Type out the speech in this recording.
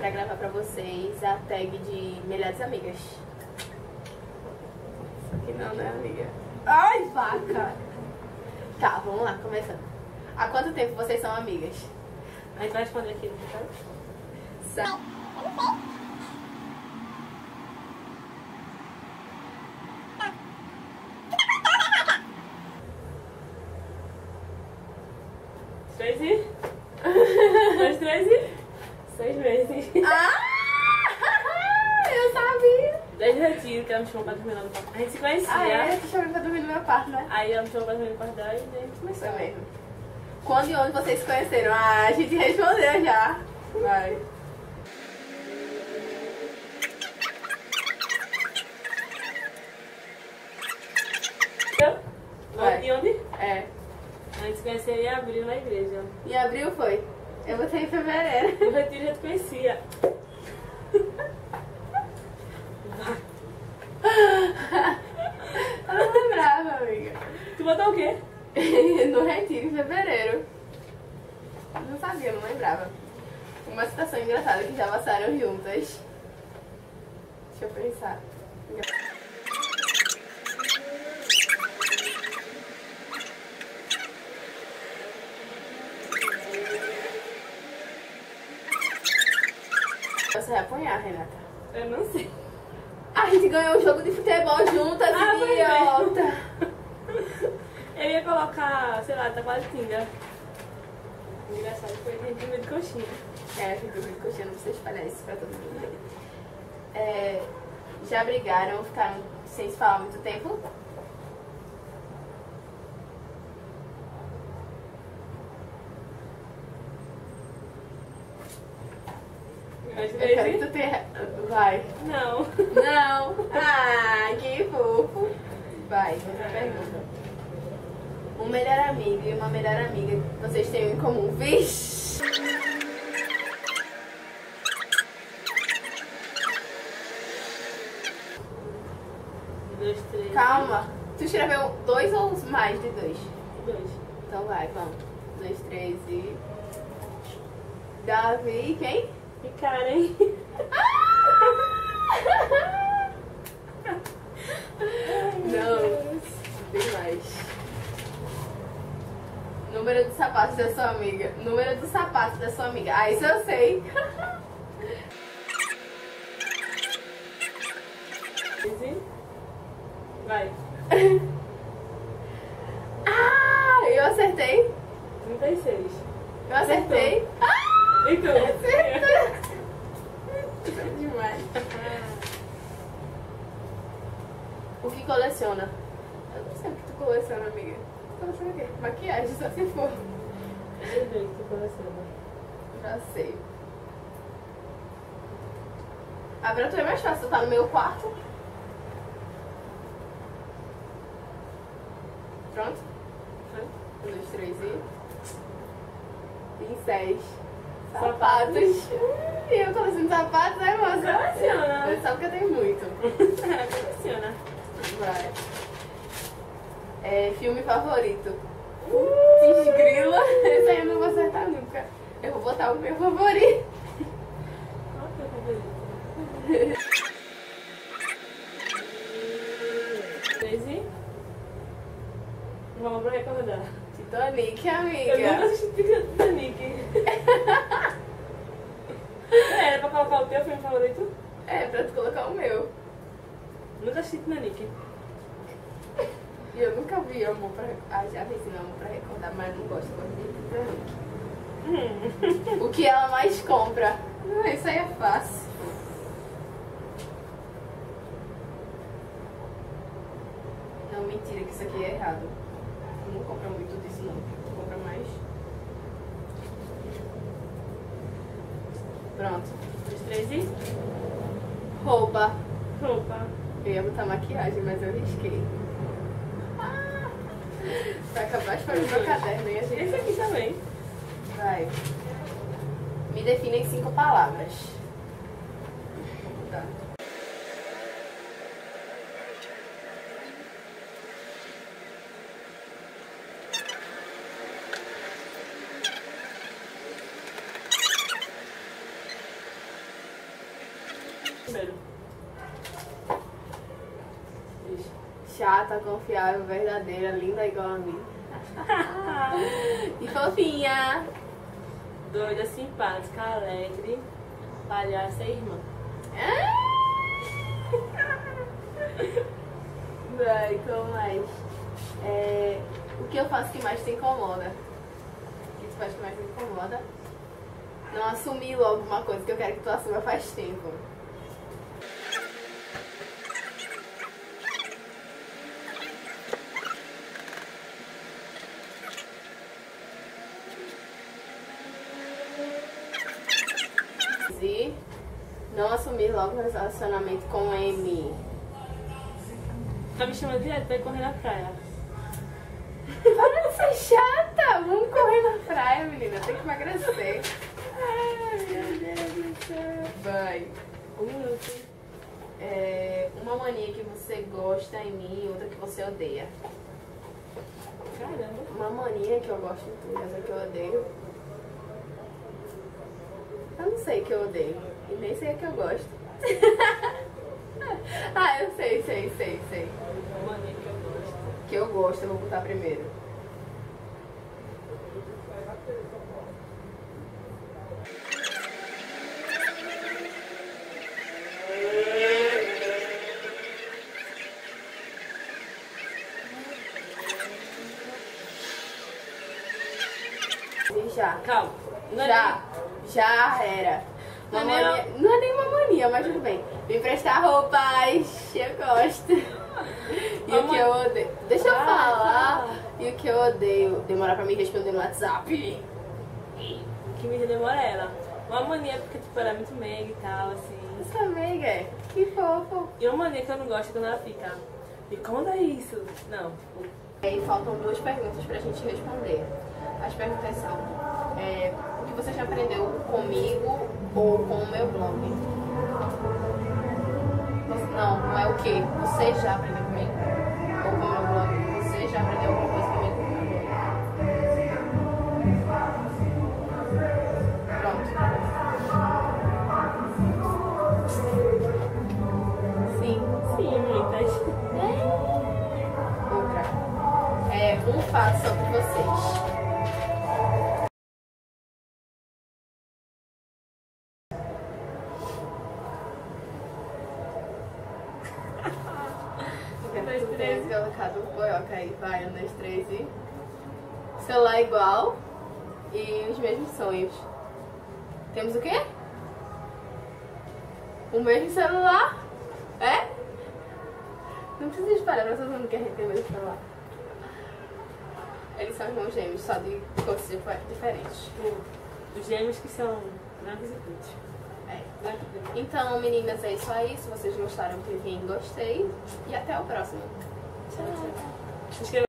pra gravar pra vocês a tag de melhores amigas. Só que não, né, amiga? Ai, vaca! Tá, vamos lá, começando. Há quanto tempo vocês são amigas? A gente vai responder aqui, tá? São... 6 meses. Ah! Eu sabia! Desde o retiro que ela me chamou pra dormir lá no quarto. A gente se conhecia. Ah, é? Tu chamou pra dormir no meu quarto, né? Aí ela me chamou pra dormir no quarto dela e a gente começou. Foi mesmo. Quando e onde vocês se conheceram? Ah, a gente respondeu já. Vai. Vai. E onde? É. A gente se conheceu em abril na igreja. Em abril foi? Eu botei em fevereiro. No retiro já te conhecia. Eu não lembrava, amiga. Tu botou o quê? No retiro em fevereiro. Eu não sabia, não lembrava. Uma situação engraçada que já passaram juntas. Deixa eu pensar. Você vai apanhar, Renata? Eu não sei. A gente ganhou um jogo de futebol juntas, idiota! Eu ia colocar, sei lá, Taquaritinga. Engraçado foi a gente dormiu de coxinha. É, eu dormi de coxinha, não precisa espalhar isso pra todo mundo ver. É, já brigaram, ficaram sem se falar muito tempo? Mas Eu quero que tu tenha... Vai. Não. Não. Ah, que fofo. Vai, outra pergunta. Um melhor amigo e uma melhor amiga que vocês têm em comum. Vixe! 2, 3. Calma. Tu escreveu 2 ou mais de 2? 2. Então vai, vamos. 2, 3 e... Davi, quem? E Karen. Não. Tem mais. Número de sapatos da sua amiga. Número dos sapatos da sua amiga. Ah, isso eu sei. Vai. Ah, eu acertei. 36. Eu acertei. Ah, E tu? acertei. Demais. O que coleciona? Eu não sei o que tu coleciona, amiga. Tu coleciona o quê? Maquiagem, só se for. Deixa eu ver o que tu coleciona. Já sei. A pra tu é mais fácil, tu tá no meu quarto. Pronto? 1, 2, 3 e... 26. Sapatos. E eu coleciono sapatos, né, moça? Coleciona. Você sabe que eu tenho muito. Coleciona. Vai. É, filme favorito. Desgrila. Esse aí eu não vou acertar nunca. Eu vou botar o meu favorito. Qual é o teu favorito? 3 e... Vamos pra recordar. Titanic, amiga. Eu nunca assisti Titanic. Era pra colocar o teu filme favorito? É, pra tu colocar o meu. Nunca assisti Titanic. E eu nunca vi Amor pra... Ah, já vi esse Amor pra Recordar, mas não gosto de Titanic. O que ela mais compra? Ah, isso aí é fácil. Não, mentira, que isso aqui é errado. Tu não compra muito disso, não. Tu compra mais. Pronto. 2, 3 e... Roupa. Roupa. Eu ia botar maquiagem, mas eu risquei. Vai acabar de fazer meu caderno e a gente... Esse aqui também. Vai. Me define em 5 palavras. Tá. primeiro. Isso. Chata, confiável, verdadeira, linda igual a mim. E fofinha. Doida, simpática, alegre, palhaça e irmã. Vai, como mais? O que eu faço que mais te incomoda? O que tu faz que mais me incomoda? Não assumir logo uma coisa que eu quero que tu assuma faz tempo. E não assumir logo um relacionamento com M. Tá me chamando direto pra ir correr na praia. Para de ser chata! Vamos correr na praia, menina. Tem que emagrecer. Ai, meu Deus do céu. Vai. 1 minuto. Uma mania que você gosta em mim e outra que você odeia. Caramba. Uma mania que eu gosto em tu e outra que eu odeio. Eu não sei o que eu odeio. E nem sei o que eu gosto. Ah, eu sei. Uma mania que eu gosto. Que eu gosto, eu vou botar primeiro. E já. Calma. Não é Já era. Uma Não é mania, não é nem uma mania, mas tudo bem. Me emprestar roupas, eu gosto. E o que eu odeio. Deixa eu falar. E o que eu odeio, demorar pra me responder no WhatsApp. que me demora ela. Uma mania porque tipo, ela é muito meiga e tal, assim. Essa amiga, que fofo. E uma mania que eu não gosto é quando ela fica. Me conta isso. Não, tipo. E faltam 2 perguntas pra gente responder. As perguntas são: o que você já aprendeu comigo ou com o meu blog? Não é o que você já aprendeu comigo ou com o meu blog. Você já aprendeu alguma coisa comigo ou com o meu blog? Pronto. Sim, muitas. Outra. Um fato sobre vocês. Colocado o boioca aí, vai, 1, 2, 3 e... Celular igual e os mesmos sonhos. Temos o quê? O mesmo celular? É? Não precisa esperar pra todo mundo que a gente tem o mesmo celular. Eles são irmãos gêmeos, só de cores diferentes. Tipo, os gêmeos que são brancos e pretos. Então, meninas, é isso aí. Se vocês gostaram, cliquem em gostei. E até o próximo. Tchau.